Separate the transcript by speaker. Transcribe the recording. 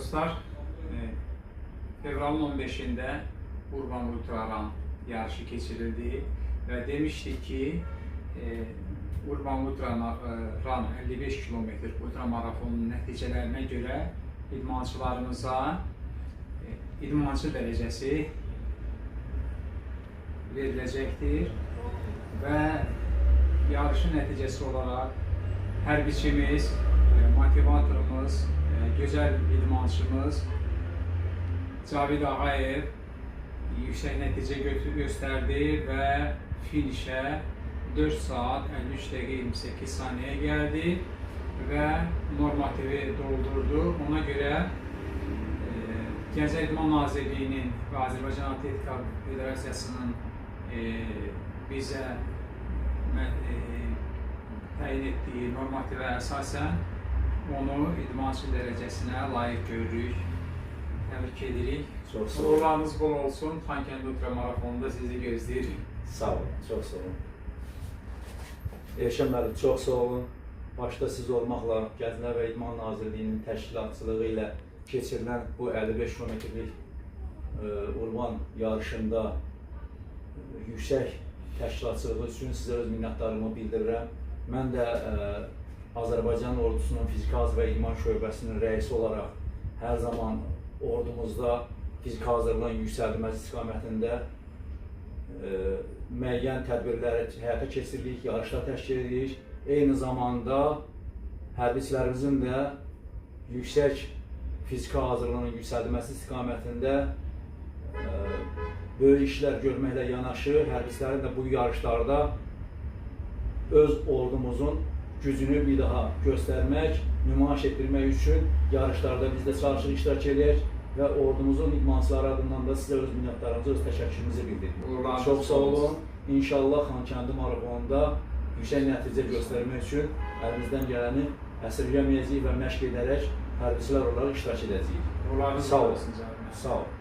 Speaker 1: dostlar, fevralın 15'inde Urban Ultra yarışı keçirildi ve demiştik ki Urban Ultra 55 kilometre ultramarafonun nəticələrinə görə idmançılarımıza idmançı dərəcəsi veriləcəkdir və yarışın nəticəsi olaraq hərbiçimiz, motivatorumuz, gözəl idmançımız Cavid Ağayev yüksək nəticə göstərdi və finişə 4 saat 53 dəqiqə 28 saniyə gəldi və normativi doldurdu. Ona görə Gənclər İdman Nazirliyinin və Azərbaycan Atletika Federasiyasının bizə təyin etdiyi normativə əsasən onu idmançı dərəcəsinə layiq görürük. Təbrik edirik. Uğurlarınız bol olsun. Xankəndi ultramarafonunda sizi gözləyirik.
Speaker 2: Sağ olun, çox sağ olun. Elşən müəllim, çox sağ olun. Başda siz olmaqla Gənclər və İdman Nazirliyinin təşkilatçılığı ilə keçirilən bu 55 kilometrlik Urban yarışında yüksək təşkilatçılığı üçün sizə öz minnətdarlığımı bildirirəm. Mən də Azərbaycan ordusunun fiziki hazırlıq və idman şöbəsinin rəisi olaraq hər zaman ordumuzda fiziki hazırlığın yüksəldilməsi istiqamətində müəyyən tədbirləri həyata keçiririk, yarışlar təşkil edirik. Eyni zamanda hərbiçilərimizin də yüksək fiziki hazırlığının yüksəldilməsi istiqamətində böyük işlər görməklə yanaşı, hərbiçilərin də bu yarışlarda öz ordumuzun gücünü bir daha göstərmək, nümayiş etdirmək üçün yarışlarda biz də çalışırıq, iştirak edək və ordumuzun idmançıları adından da sizə öz minnətdarımızı, öz təşəkkürümüzü bildiririk. Çox sağ olun. İnşallah Xankəndi marafonunda yüksək nəticə göstərmək üçün əlimizdən gələni əsirgəməyəcəyik və məşq edərək hərbiçilər olaraq iştirak edəcəyik.
Speaker 1: Sağ olun.
Speaker 2: Sağ olun.